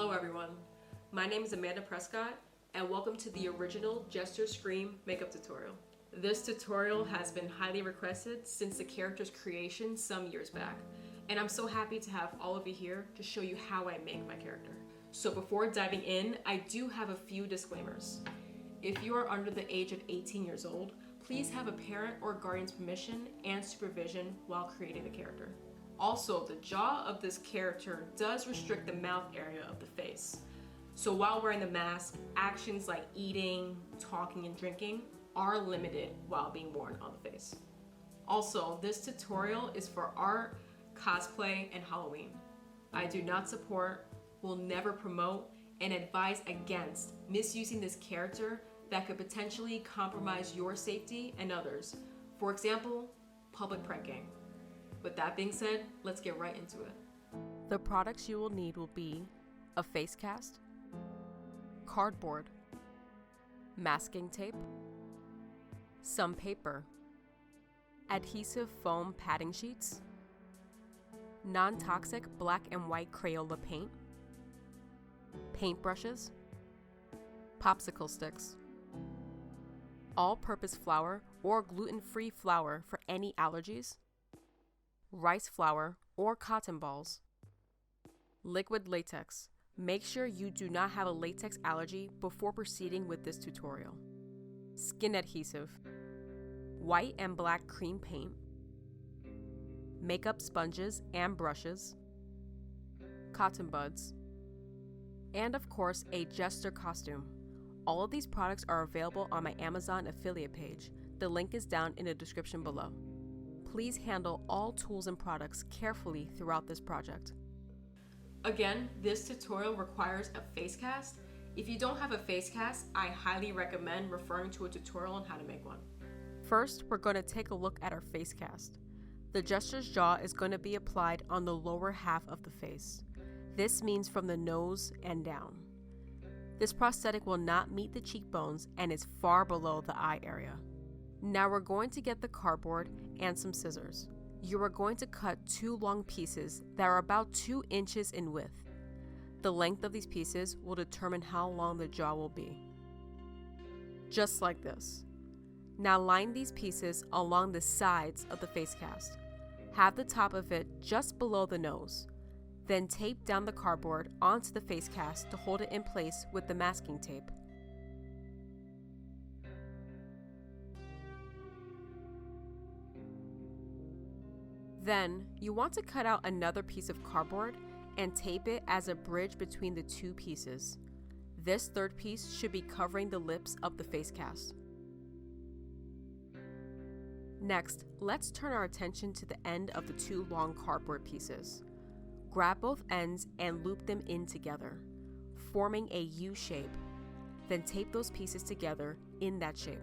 Hello everyone, my name is Amanda Prescott and welcome to the original Jester Scream makeup tutorial. This tutorial has been highly requested since the character's creation some years back, and I'm so happy to have all of you here to show you how I make my character. So before diving in, I do have a few disclaimers. If you are under the age of 18 years old, please have a parent or guardian's permission and supervision while creating the character. Also, the jaw of this character does restrict the mouth area of the face. So while wearing the mask, actions like eating, talking, and drinking are limited while being worn on the face. Also, this tutorial is for art, cosplay, and Halloween. I do not support, will never promote, and advise against misusing this character that could potentially compromise your safety and others. For example, public pranking. With that being said, let's get right into it. The products you will need will be a face cast, cardboard, masking tape, some paper, adhesive foam padding sheets, non-toxic black and white Crayola paint, paintbrushes, popsicle sticks, all-purpose flour or gluten-free flour for any allergies, rice flour or cotton balls, liquid latex. Make sure you do not have a latex allergy before proceeding with this tutorial. Skin adhesive, white and black cream paint, makeup sponges and brushes, cotton buds, and of course a Jester costume. All of these products are available on my Amazon affiliate page. The link is down in the description below. Please handle all tools and products carefully throughout this project. Again, this tutorial requires a face cast. If you don't have a face cast, I highly recommend referring to a tutorial on how to make one. First, we're going to take a look at our face cast. The Jester's jaw is going to be applied on the lower half of the face. This means from the nose and down. This prosthetic will not meet the cheekbones and is far below the eye area. Now we're going to get the cardboard and some scissors. You are going to cut two long pieces that are about 2 inches in width. The length of these pieces will determine how long the jaw will be. Just like this. Now line these pieces along the sides of the face cast. Have the top of it just below the nose. Then tape down the cardboard onto the face cast to hold it in place with the masking tape. Then, you want to cut out another piece of cardboard and tape it as a bridge between the two pieces. This third piece should be covering the lips of the face cast. Next, let's turn our attention to the end of the two long cardboard pieces. Grab both ends and loop them in together, forming a U shape. Then tape those pieces together in that shape.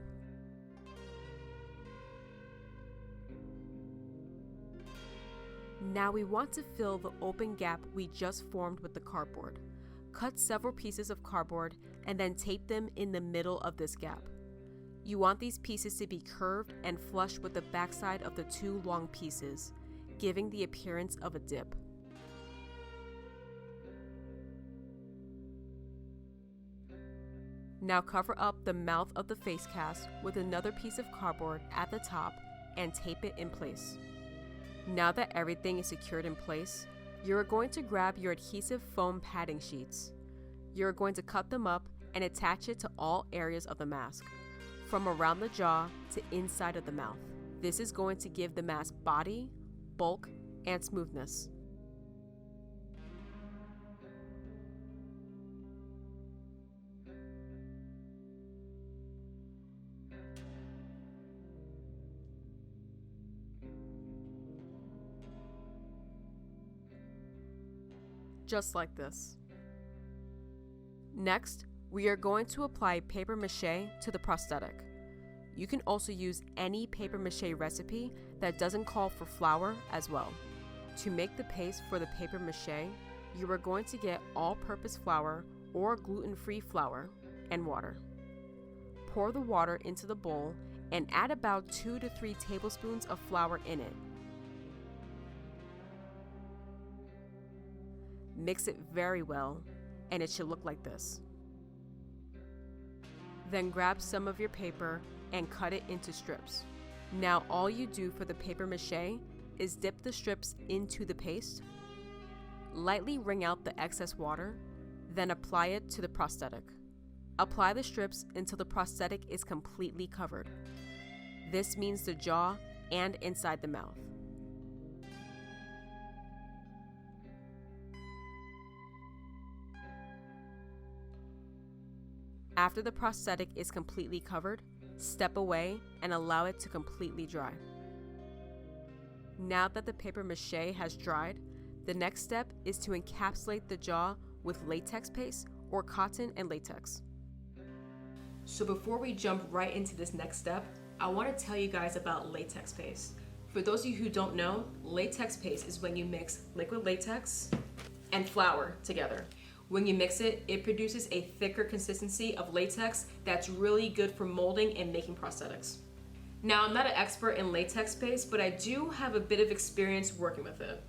Now we want to fill the open gap we just formed with the cardboard. Cut several pieces of cardboard and then tape them in the middle of this gap. You want these pieces to be curved and flush with the backside of the two long pieces, giving the appearance of a dip. Now cover up the mouth of the face cast with another piece of cardboard at the top and tape it in place. Now that everything is secured in place, you are going to grab your adhesive foam padding sheets. You are going to cut them up and attach it to all areas of the mask, from around the jaw to inside of the mouth. This is going to give the mask body, bulk, and smoothness. Just like this. Next, we are going to apply paper mâché to the prosthetic. You can also use any paper mâché recipe that doesn't call for flour as well. To make the paste for the paper mâché, you are going to get all-purpose flour or gluten-free flour and water. Pour the water into the bowl and add about 2 to 3 tablespoons of flour in it. Mix it very well and it should look like this. Then grab some of your paper and cut it into strips. Now all you do for the paper mâché is dip the strips into the paste, lightly wring out the excess water, then apply it to the prosthetic. Apply the strips until the prosthetic is completely covered. This means the jaw and inside the mouth. After the prosthetic is completely covered, step away and allow it to completely dry. Now that the paper mâché has dried, the next step is to encapsulate the jaw with latex paste or cotton and latex. So before we jump right into this next step, I want to tell you guys about latex paste. For those of you who don't know, latex paste is when you mix liquid latex and flour together. When you mix it, it produces a thicker consistency of latex that's really good for molding and making prosthetics. Now, I'm not an expert in latex paste, but I do have a bit of experience working with it.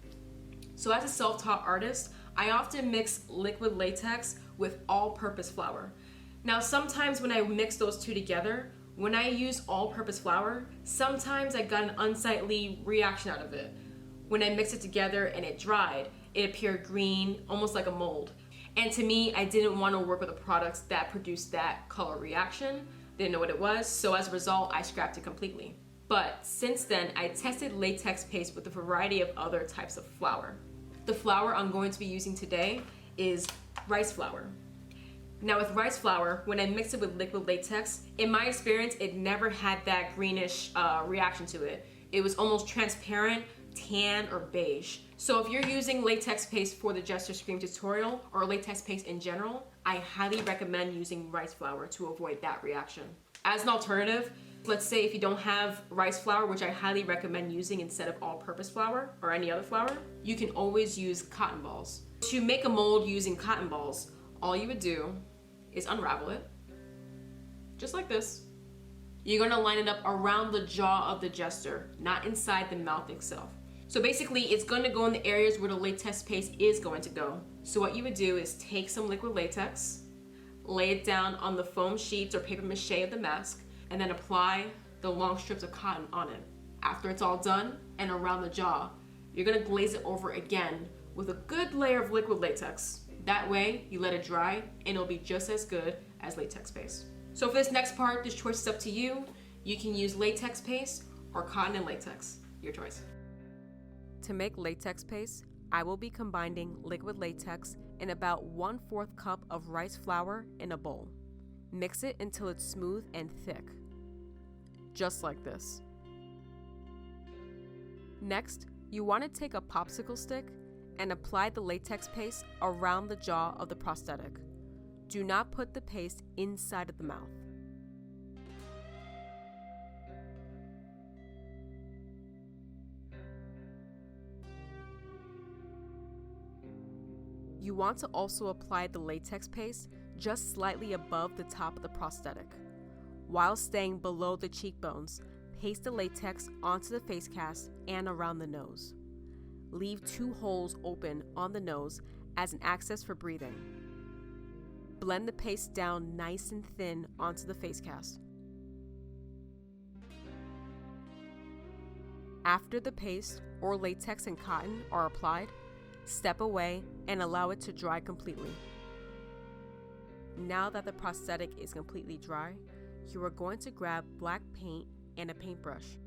So as a self-taught artist, I often mix liquid latex with all-purpose flour. Now, sometimes when I mix those two together, when I use all-purpose flour, sometimes I got an unsightly reaction out of it. When I mixed it together and it dried, it appeared green, almost like a mold. And to me, I didn't want to work with the products that produced that color reaction. Didn't know what it was, so as a result, I scrapped it completely. But since then, I tested latex paste with a variety of other types of flour. The flour I'm going to be using today is rice flour. Now with rice flour, when I mix it with liquid latex, in my experience, it never had that greenish reaction to it. It was almost transparent, tan, or beige. So if you're using latex paste for the Jester Scream tutorial or latex paste in general, I highly recommend using rice flour to avoid that reaction. As an alternative, let's say if you don't have rice flour, which I highly recommend using instead of all-purpose flour or any other flour, you can always use cotton balls. To make a mold using cotton balls, all you would do is unravel it, just like this. You're gonna line it up around the jaw of the Jester, not inside the mouth itself. So basically, it's gonna go in the areas where the latex paste is going to go. So what you would do is take some liquid latex, lay it down on the foam sheets or paper mache of the mask, and then apply the long strips of cotton on it. After it's all done and around the jaw, you're gonna glaze it over again with a good layer of liquid latex. That way, you let it dry and it'll be just as good as latex paste. So for this next part, this choice is up to you. You can use latex paste or cotton and latex, your choice. To make latex paste, I will be combining liquid latex in about 1/4 cup of rice flour in a bowl. Mix it until it's smooth and thick, just like this. Next, you want to take a popsicle stick and apply the latex paste around the jaw of the prosthetic. Do not put the paste inside of the mouth. You want to also apply the latex paste just slightly above the top of the prosthetic. While staying below the cheekbones, paste the latex onto the face cast and around the nose. Leave 2 holes open on the nose as an access for breathing. Blend the paste down nice and thin onto the face cast. After the paste or latex and cotton are applied, step away and allow it to dry completely. Now that the prosthetic is completely dry, you are going to grab black paint and a paintbrush.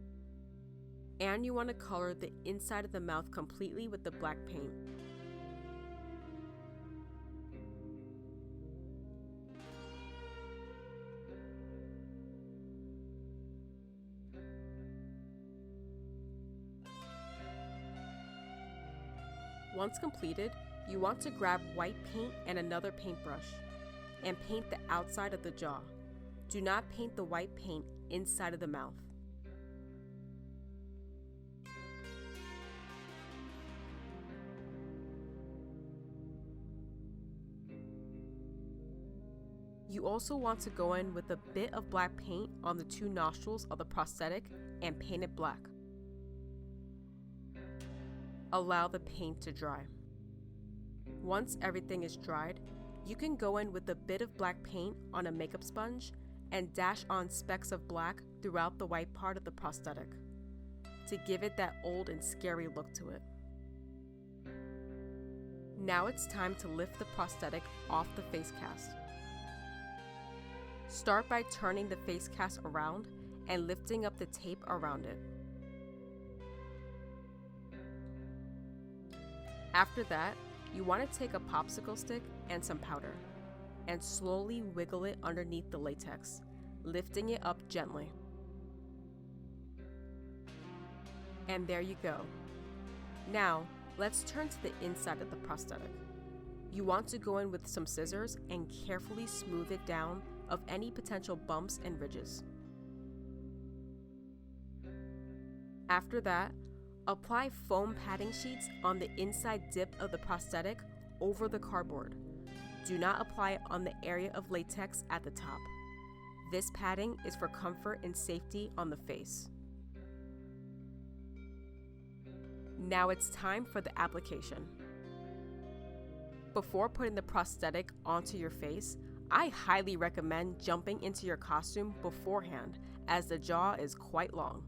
And you want to color the inside of the mouth completely with the black paint. Once completed, you want to grab white paint and another paintbrush and paint the outside of the jaw. Do not paint the white paint inside of the mouth. You also want to go in with a bit of black paint on the 2 nostrils of the prosthetic and paint it black. Allow the paint to dry. Once everything is dried, You can go in with a bit of black paint on a makeup sponge and dash on specks of black throughout the white part of the prosthetic to give it that old and scary look to it. Now it's time to lift the prosthetic off the face cast. Start by turning the face cast around and lifting up the tape around it. After that, you want to take a popsicle stick and some powder and slowly wiggle it underneath the latex, lifting it up gently. And there you go. Now, let's turn to the inside of the prosthetic. You want to go in with some scissors and carefully smooth it down of any potential bumps and ridges. After that, apply foam padding sheets on the inside dip of the prosthetic over the cardboard. Do not apply it on the area of latex at the top. This padding is for comfort and safety on the face. Now it's time for the application. Before putting the prosthetic onto your face, I highly recommend jumping into your costume beforehand, as the jaw is quite long.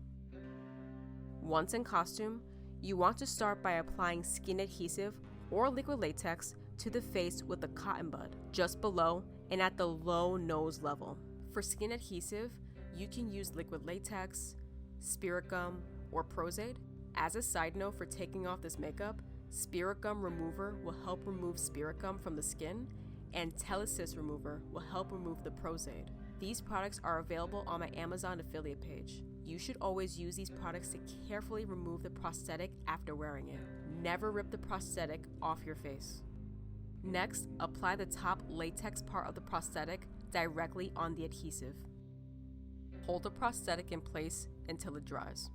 Once in costume, you want to start by applying skin adhesive or liquid latex to the face with a cotton bud, just below and at the low nose level. For skin adhesive, you can use liquid latex, spirit gum, or prosthetic. As a side note for taking off this makeup, spirit gum remover will help remove spirit gum from the skin, and Telesis remover will help remove the prosthetic. These products are available on my Amazon affiliate page. You should always use these products to carefully remove the prosthetic after wearing it. Never rip the prosthetic off your face. Next, apply the top latex part of the prosthetic directly on the adhesive. Hold the prosthetic in place until it dries.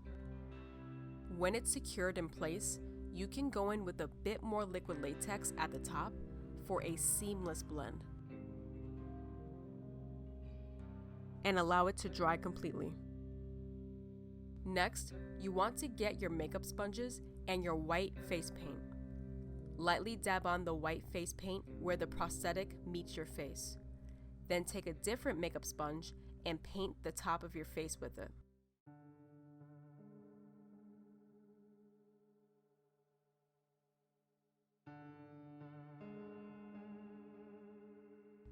When it's secured in place, you can go in with a bit more liquid latex at the top for a seamless blend. And allow it to dry completely. Next, you want to get your makeup sponges and your white face paint. Lightly dab on the white face paint where the prosthetic meets your face. Then take a different makeup sponge and paint the top of your face with it.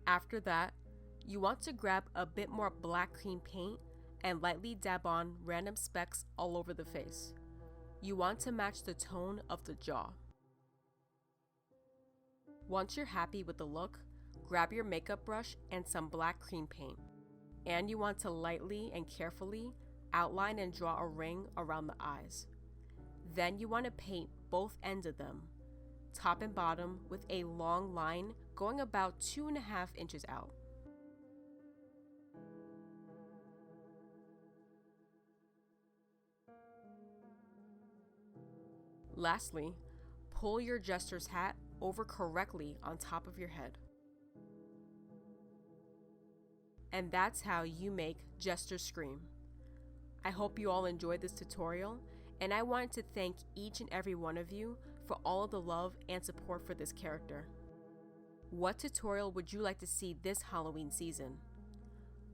After that, you want to grab a bit more black cream paint and lightly dab on random specks all over the face. You want to match the tone of the jaw. Once you're happy with the look, grab your makeup brush and some black cream paint. And you want to lightly and carefully outline and draw a ring around the eyes. Then you want to paint both ends of them, top and bottom, with a long line going about 2.5 inches out. Lastly, pull your Jester's hat over correctly on top of your head. And that's how you make Jester scream. I hope you all enjoyed this tutorial, and I wanted to thank each and every one of you for all of the love and support for this character. What tutorial would you like to see this Halloween season?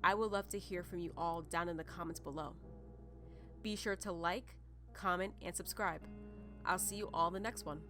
I would love to hear from you all down in the comments below. Be sure to like, comment, and subscribe. I'll see you all in the next one.